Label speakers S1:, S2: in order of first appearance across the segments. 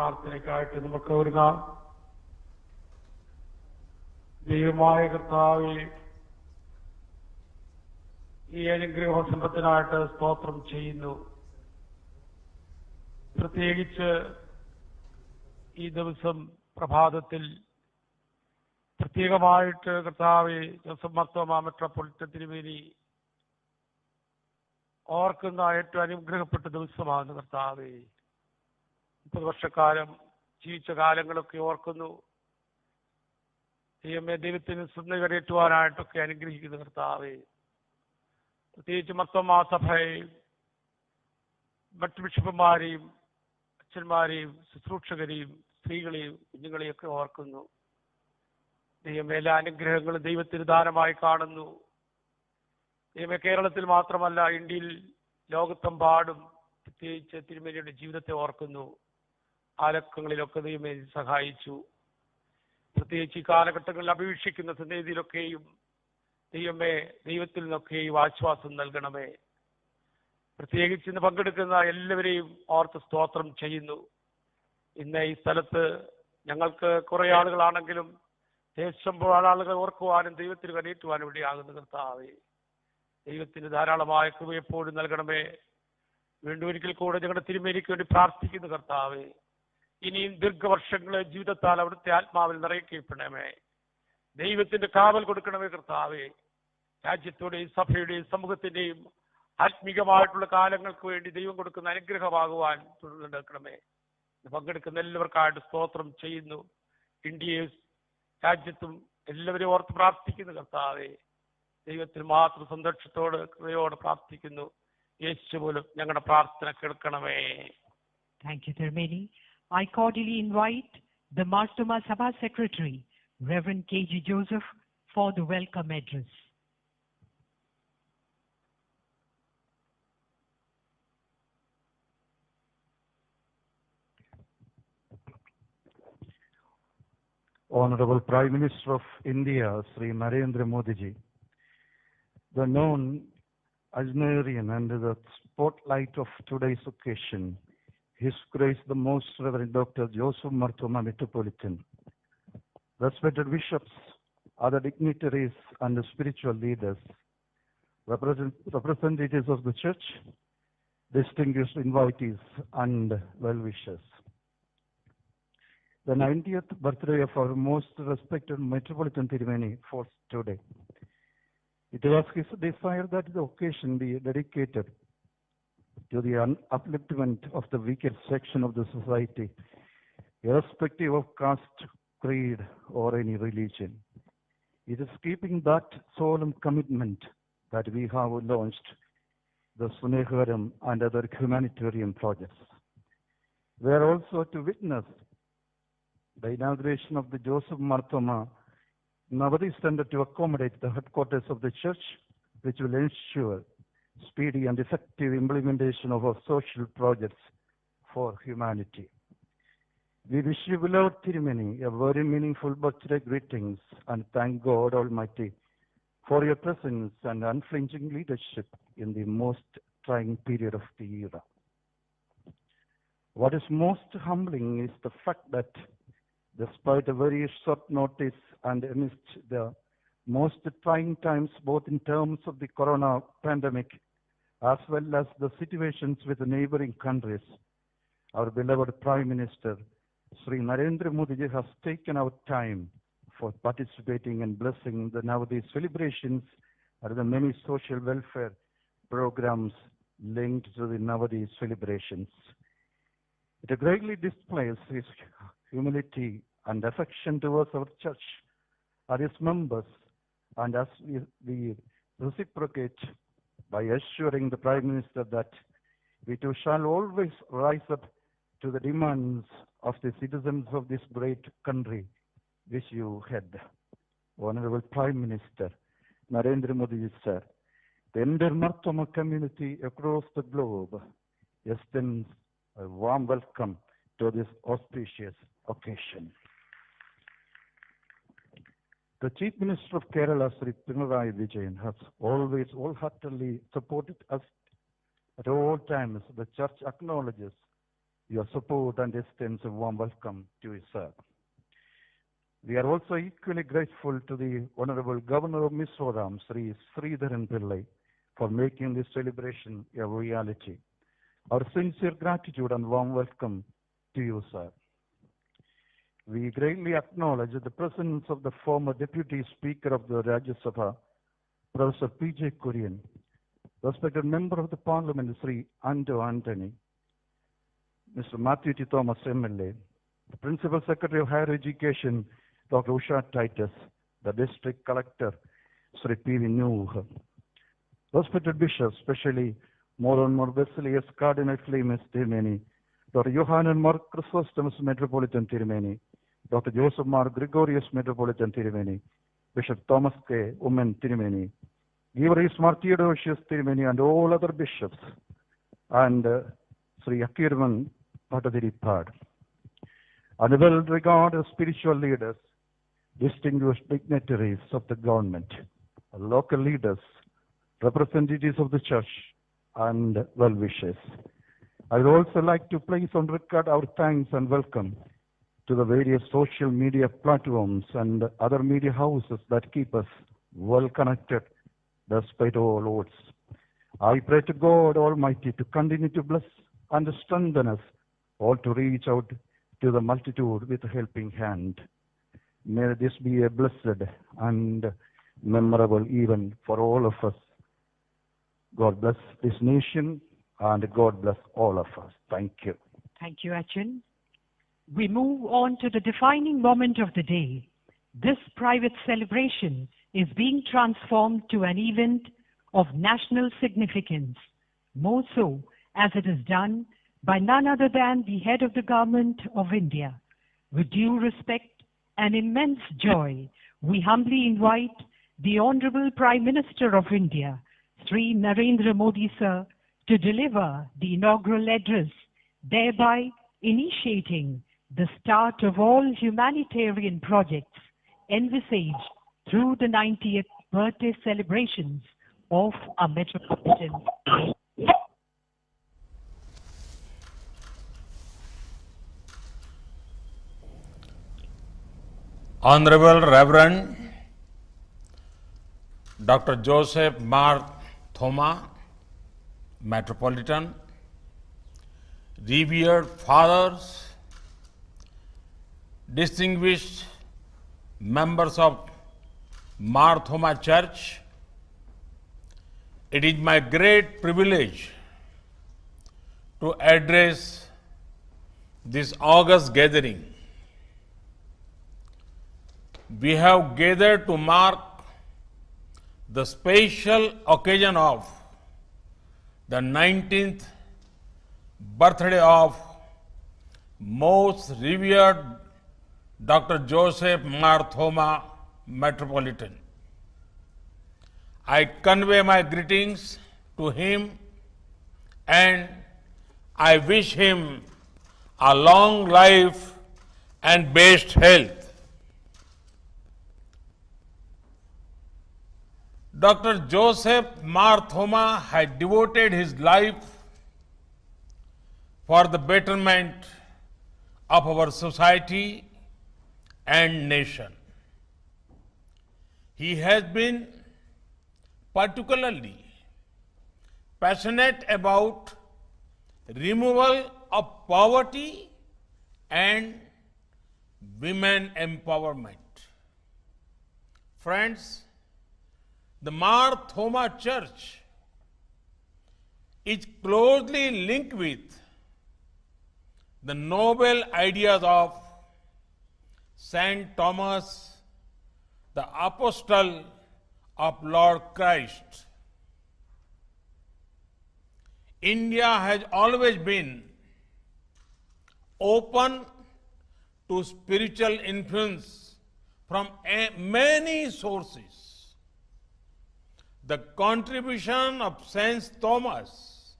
S1: പ്രാർത്ഥനയ്ക്കായിട്ട് നമുക്ക് ഒരുങ്ങാം. ദൈവമായ കർത്താവേ, ഈ അനുഗ്രഹ സമ്പത്തിനായിട്ട് സ്തോത്രം ചെയ്യുന്നു. പ്രത്യേകിച്ച് ഈ ദിവസം പ്രഭാതത്തിൽ പ്രത്യേകമായിട്ട് കർത്താവെ ജോസഫ് മാർത്തോമാ മെട്രോപൊളിറ്റൻ തിരുമേനി ഓർക്കുന്ന ഏറ്റവും അനുഗ്രഹപ്പെട്ട ദിവസമാണ് കർത്താവെ. 30 വർഷക്കാലം ജീവിച്ച കാലങ്ങളൊക്കെ ഓർക്കുന്നു. ദൈവത്തിന് സ്വന്തം കരയേറ്റുവാനായിട്ടൊക്കെ അനുഗ്രഹിക്കുന്ന കർത്താവെ, പ്രത്യേകിച്ച് മർത്തോമാ സഭയെയും മറ്റു ബിഷപ്പുമാരെയും അച്ഛന്മാരെയും ശുശ്രൂഷകരെയും സ്ത്രീകളെയും കുഞ്ഞുങ്ങളെയൊക്കെ ഓർക്കുന്നു. ദൈവമേ, എല്ലാ അനുഗ്രഹങ്ങളും ദൈവത്തിന് ദാനമായി കാണുന്നു. ദൈവമേ, കേരളത്തിൽ മാത്രമല്ല ഇന്ത്യയിൽ ലോകത്തെമ്പാടും പ്രത്യേകിച്ച് തിരുമേനിയുടെ ജീവിതത്തെ ഓർക്കുന്നു. ആലക്കങ്ങളിലൊക്കെ ദൈവമേ സഹായിച്ചു. പ്രത്യേകിച്ച് ഈ കാലഘട്ടങ്ങളിൽ അപേക്ഷിക്കുന്ന സന്നിധിയിലൊക്കെയും ദൈവമേ ദൈവത്തിൽ നിന്നൊക്കെയും ആശ്വാസം നൽകണമേ. പ്രത്യേകിച്ച് ഇന്ന് പങ്കെടുക്കുന്ന എല്ലാവരെയും ഓർത്ത് സ്തോത്രം ചെയ്യുന്നു. ഇന്ന് ഈ സ്ഥലത്ത് ഞങ്ങൾക്ക് കുറെ ആളുകളാണെങ്കിലും ദേശം ആളുകൾ ഓർക്കുവാനും ദൈവത്തിന് കരയേറ്റുവാനും ഇടയാകുന്ന കർത്താവേ, ദൈവത്തിന് ധാരാളമായ കൃപ എപ്പോഴും നൽകണമേ. വീണ്ടും ഒരിക്കൽ കൂടെ ഞങ്ങളുടെ തിരുമേനിക്ക് വേണ്ടി പ്രാർത്ഥിക്കുന്നു കർത്താവേ. ഇനിയും ദീർഘവർഷങ്ങളെ ജീവിതത്താൽ അവിടുത്തെ ആത്മാവിൽ നിറയ്ക്കപ്പെടണമേ. ദൈവത്തിന്റെ കാവൽ കൊടുക്കണമേ കർത്താവേ. രാജ്യത്തോടെയും സഭയുടെയും സമൂഹത്തിന്റെയും ആത്മീകമായിട്ടുള്ള കാലങ്ങൾക്ക് വേണ്ടി ദൈവം കൊടുക്കുന്ന അനുഗ്രഹമാകുവാൻ തുടർന്നെടുക്കണമേ. പങ്കെടുക്കുന്ന എല്ലാവർക്കായിട്ട് സ്തോത്രം ചെയ്യുന്നു. ഇന്ത്യയെ രാജ്യത്തും എല്ലാവരെയും ഓർത്ത് പ്രാർത്ഥിക്കുന്നു കർത്താവേ. ദൈവത്തിന് മാത്രം സന്തോഷത്തോട് കൃപയോടെ പ്രാർത്ഥിക്കുന്നു. യേശു പോലും ഞങ്ങളുടെ പ്രാർത്ഥന കേൾക്കണമേ.
S2: Thank you, Tirumeni. I cordially invite the Marthoma Sabha Secretary, Reverend K.G. Joseph, for the welcome address.
S3: Honorable Prime Minister of India, Sri Narendra Modi ji, the known Ajnerian under the spotlight of today's occasion, His Grace the Most Reverend Dr. Joseph Marthoma Metropolitan, respected bishops, other dignitaries and spiritual leaders, representatives of the church, distinguished invitees and well-wishers. The 90th birthday of our most respected Metropolitan Tirumeni falls today. It was his desire that the occasion be dedicated to the upliftment of the weaker section of the society, irrespective of caste, creed, or any religion. It is keeping that solemn commitment that we have launched the Sneharam and other humanitarian projects. We are also to witness the inauguration of the Joseph Marthoma Navadi Center to accommodate the headquarters of the church, which will ensure speedy and effective implementation of our social projects for humanity. We wish you, beloved Tirumeni, a very meaningful birthday greetings and thank God Almighty for your presence and unflinching leadership in the most trying period of the era. What is most humbling is the fact that despite a very short notice and amidst the most trying times, both in terms of the corona pandemic as well as the situations with the neighboring countries, our beloved Prime Minister, Sri Narendra Modi ji, has taken out time for participating and blessing the Navadi celebrations and the many social welfare programs linked to the Navadi celebrations. It greatly displays his humility and affection towards our church and its members, and as we reciprocate by assuring the Prime Minister that we too shall always rise up to the demands of the citizens of this great country which you head. Honorable Prime Minister Narendra Modi sir, the entire Marthoma community across the globe extends a warm welcome to this auspicious occasion. The Chief Minister of Kerala, Sri Pinarayi Vijayan, has always wholeheartedly supported us at all times. The Church acknowledges your support and extends a warm welcome to you, sir. We are also equally grateful to the Honorable Governor of Mizoram, Sri Sridharan Pillai, for making this celebration a reality. Our sincere gratitude and warm welcome to you, sir. We greatly acknowledge the presence of the former Deputy Speaker of the Rajya Sabha, Professor P.J. Kurian, respected Member of the Parliament, Sri Anto Anthony, Mr. Matthew T. Thomas, MLA, the Principal Secretary of Higher Education, Dr. Usha Titus, the District Collector, Sri P.V. Nuh, respected bishops, especially Moron Mor Basilius Cardinal Clemens Tirumeni, Dr. Johannan Mar Chrysostomus Metropolitan Tirumeni, Dr. Joseph Mar Gregorius Metropolitan Tirumeni, Bishop Thomas K. Umen Tirumeni, Givaris Mar Theodosius Tirumeni, and all other bishops, and Sri Akirvan Patadiri-Pad, and well-regarded spiritual leaders, distinguished dignitaries of the government, local leaders, representatives of the church, and well-wishers. I would also like to place on record our thanks and welcome to the various social media platforms and other media houses that keep us well connected despite all odds. I pray to God Almighty to continue to bless and strengthen us all to reach out to the multitude with a helping hand. May this be a blessed and memorable event for all of us. God bless this nation and God bless all of us. Thank you.
S2: Thank you, Achin. We move on to the defining moment of the day. This private celebration is being transformed to an event of national significance, more so as it is done by none other than the head of the government of India. With due respect and immense joy, we humbly invite the Honorable Prime Minister of India, Sri Narendra Modi sir, to deliver the inaugural address, thereby initiating the start of all humanitarian projects envisaged through the 90th birthday celebrations of our metropolitan.
S1: Honorable Reverend Dr. Joseph Mar Thoma, Metropolitan, revered fathers, distinguished members of Mar Thoma Church, it is my great privilege to address this august gathering. We have gathered to mark the special occasion of the 19th birthday of most revered Dr. Joseph Mar Thoma, Metropolitan. I convey my greetings to him and I wish him a long life and best health. Dr. Joseph Mar Thoma had devoted his life for the betterment of our society and nation. He has been particularly passionate about removal of poverty and women empowerment. Friends, the Mar Thoma Church is closely linked with the noble ideas of Saint Thomas, the Apostle of Lord Christ. India has always been open to spiritual influence from many sources. The contribution of Saint Thomas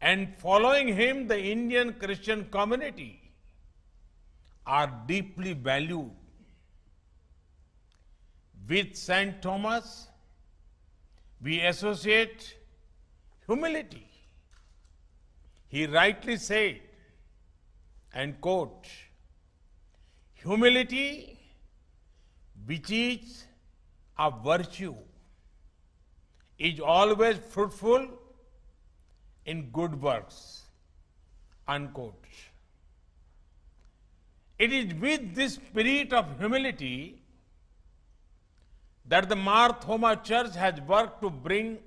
S1: and following him the Indian Christian community are deeply valued. With Saint Thomas, we associate humility. He rightly said, And quote, humility, which is a virtue, is always fruitful in good works, unquote. It is with this spirit of humility that the Mar Thoma Church has worked to bring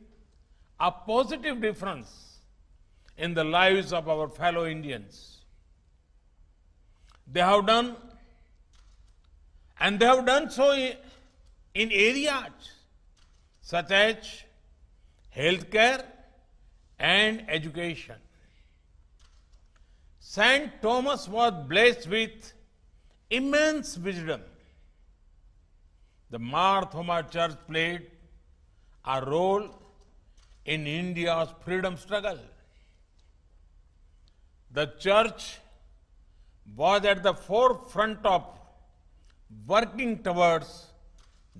S1: a positive difference in the lives of our fellow Indians. They have done, and they have done so in areas such as healthcare and education. Saint Thomas was blessed with immense wisdom. The Mar Thoma Church played a role in India's freedom struggle. The church was at the forefront of working towards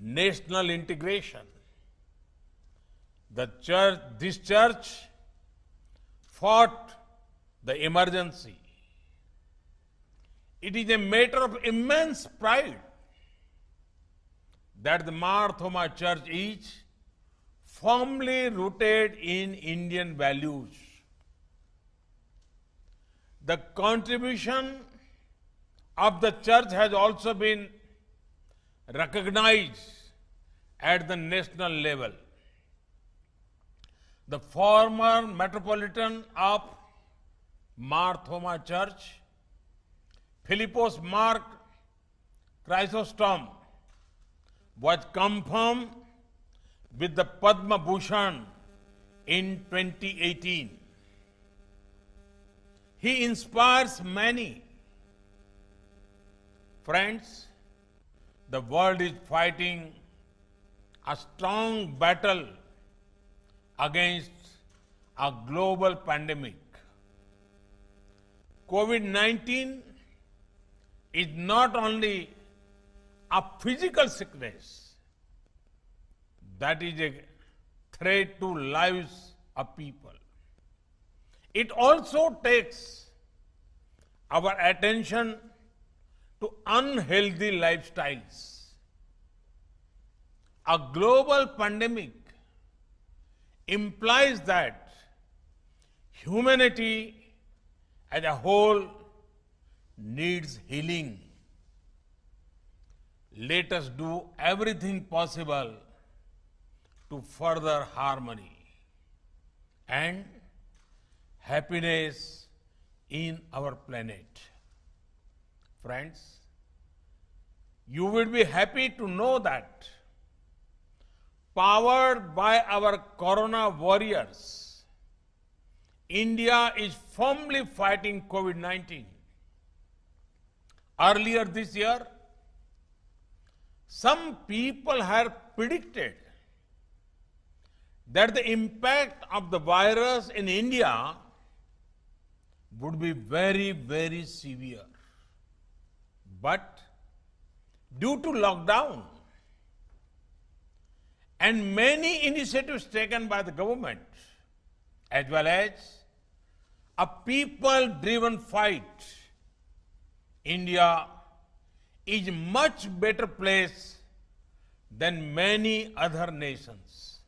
S1: national integration. This church fought the emergency. It is a matter of immense pride that the Mar Thoma Church is firmly rooted in Indian values. The contribution of the church has also been recognized at the national level. The former Metropolitan of Mar Thoma Church, Philippos Mark Chrysostom, was confirmed with the Padma Bhushan in 2018. He inspires many. Friends, the world is fighting a strong battle against a global pandemic. COVID-19 is not only a physical sickness that is a threat to lives of people. It also takes our attention to unhealthy lifestyles. A global pandemic implies that humanity as a whole needs healing. Let us do everything possible to further harmony and happiness in our planet. Friends, you will be happy to know that, powered by our Corona warriors, India is firmly fighting COVID-19. Earlier this year, some people had predicted that the impact of the virus in India would be very, very severe. But due to lockdown and many initiatives taken by the government, as well as a people-driven fight, India is much better placed than many other nations.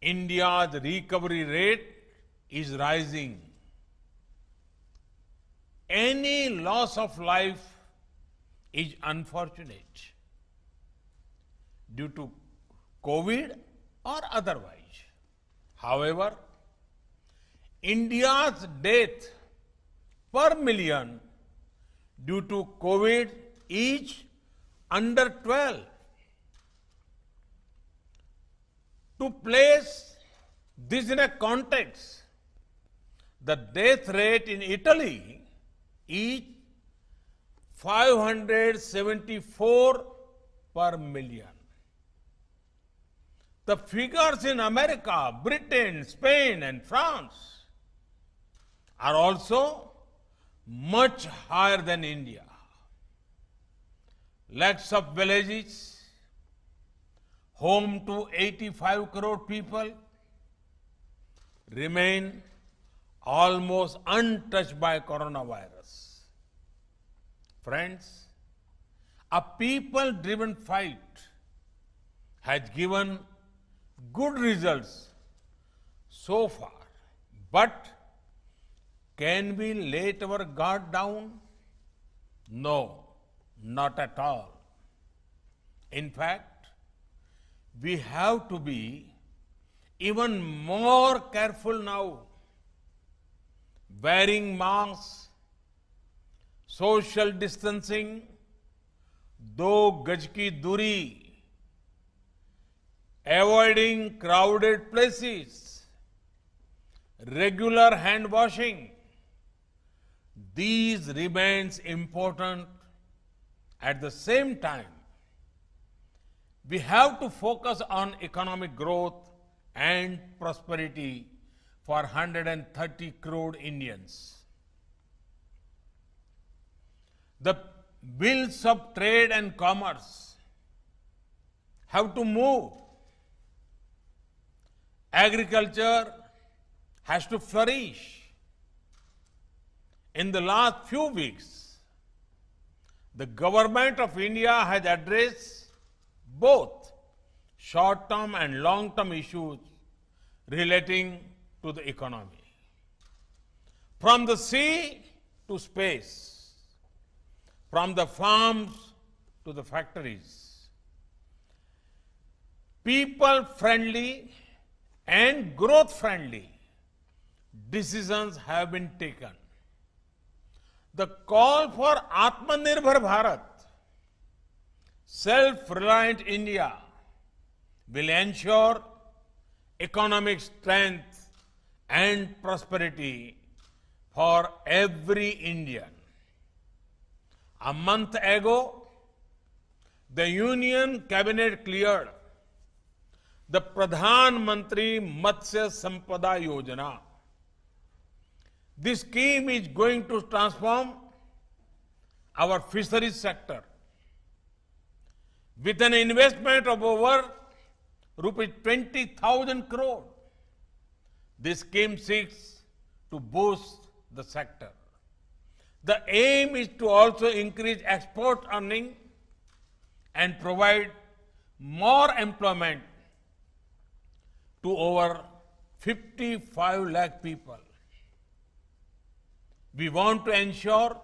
S1: India's recovery rate is rising. Any loss of life is unfortunate due to COVID or otherwise. However, India's death per million due to COVID is under 12. To place this in a context, the death rate in Italy is 574 per million. The figures in America, Britain, Spain, and France are also much higher than India. Lakhs of villages, home to 85 crore people, remain almost untouched by coronavirus. Friends, a people-driven fight has given good results so far. But can we let our guard down? No, not at all. In fact, we have to be even more careful now. Wearing masks, social distancing, 2 गज की दूरी, avoiding crowded places, regular hand washing, these remains important. At the same time, we have to focus on economic growth and prosperity for 130 crore Indians. The wheels of trade and commerce have to move. Agriculture has to flourish. In the last few weeks, the government of India has addressed both short-term and long-term issues relating to the economy. From the sea to space, from the farms to the factories, people-friendly and growth-friendly decisions have been taken. The call for Atmanirbhar Bharat, self-reliant India, will ensure economic strength and prosperity for every Indian. A month ago, the Union Cabinet cleared the Pradhan Mantri Matsya Sampada Yojana. This scheme is going to transform our fisheries sector. With an investment of over rupees 20,000 crore, this scheme seeks to boost the sector. The aim is to also increase export earning and provide more employment to over 55 lakh people. We want to ensure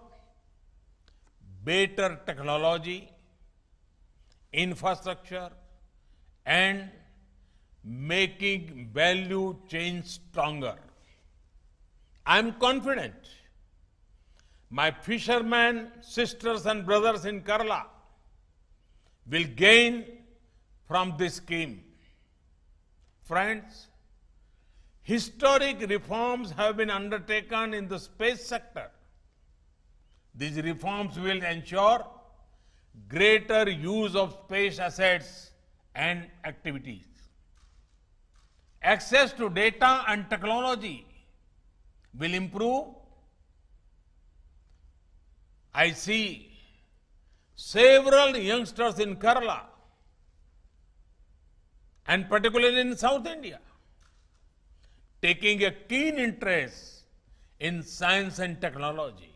S1: better technology, infrastructure, and making value chain stronger. I am confident my fishermen, sisters and brothers in Kerala will gain from this scheme. Friends, historic reforms have been undertaken in the space sector. These reforms will ensure greater use of space assets and activities. Access to data and technology will improve. I see several youngsters in Kerala and particularly in South India taking a keen interest in science and technology.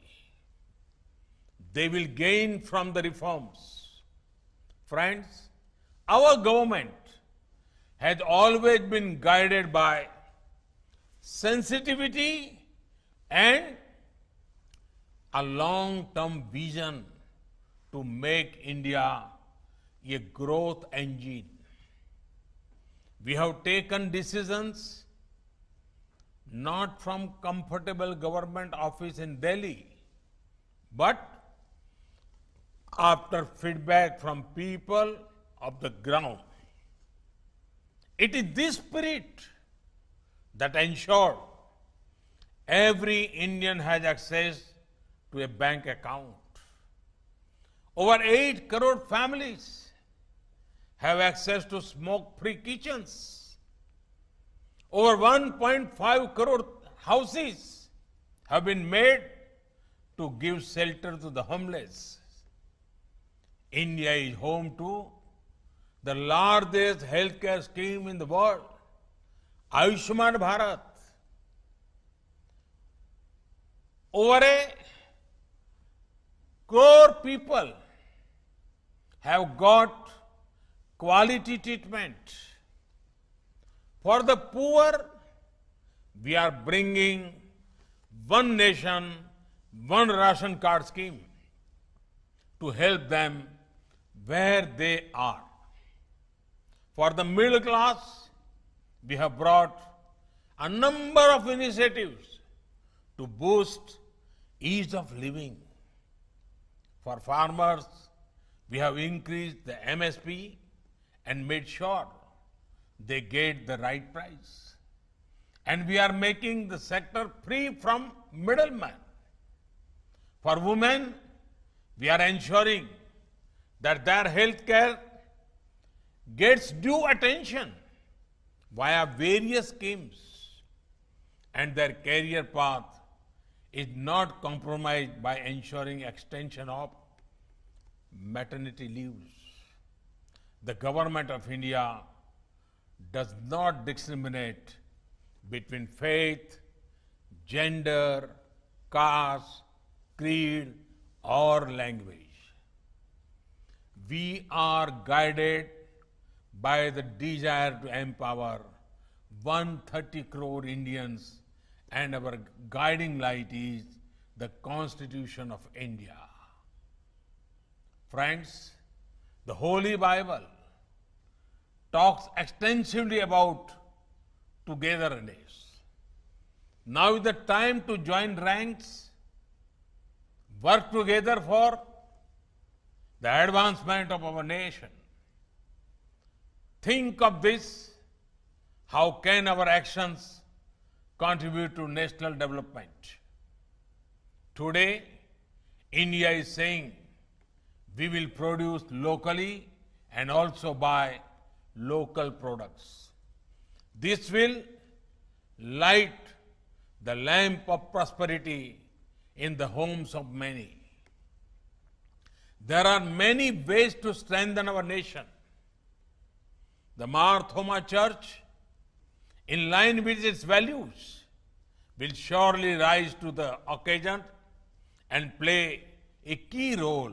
S1: They will gain from the reforms. Friends, our government has always been guided by sensitivity and a long-term vision to make India a growth engine. We have taken decisions not from comfortable government office in Delhi, but after feedback from people of the ground. It is this spirit that ensured every Indian has access to a bank account. Over 8 crore families have access to smoke-free kitchens. Over 1.5 crore houses have been made to give shelter to the homeless. India is home to the largest healthcare scheme in the world, Ayushman Bharat. Over a crore people have got quality treatment. For the poor, we are bringing one nation, one ration card scheme to help them where they are. For the middle class, we have brought a number of initiatives to boost ease of living. For farmers, we have increased the MSP and made sure they get the right price. And we are making the sector free from middlemen. For women, we are ensuring that their health care gets due attention via various schemes and their career path is not compromised by ensuring extension of maternity leaves. The government of India does not discriminate between faith, gender, caste, creed, or language. We are guided by the desire to empower 130 crore Indians, and our guiding light is the Constitution of India. Friends, the Holy Bible talks extensively about togetherness. Now is the time to join ranks, work together for the advancement of our nation. Think of this. How can our actions contribute to national development? Today, India is saying we will produce locally and also buy local products. This will light the lamp of prosperity in the homes of many. There are many ways to strengthen our nation. The Mar Thoma Church, in line with its values, will surely rise to the occasion and play a key role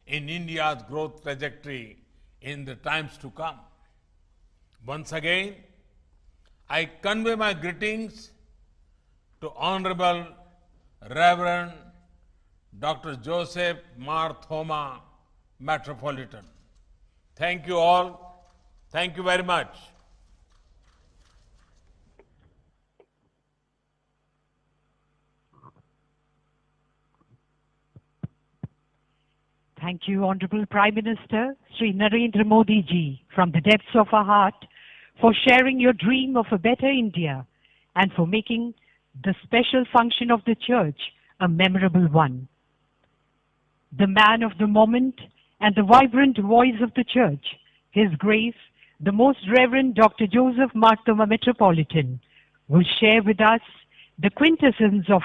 S1: in India's growth trajectory in the times to come. Once again, I convey my greetings to Honorable Reverend Dr. Joseph Mar Thoma, Metropolitan. Thank you all. Thank you very much.
S2: Thank you, Honorable Prime Minister Sri Narendra Modi ji, from the depths of our heart, for sharing your dream of a better India and for making the special function of the Church a memorable one. The man of the moment and the vibrant voice of the Church, His Grace, the Most Reverend Dr. Joseph Mar Thoma, Metropolitan, will share with us the quintessence of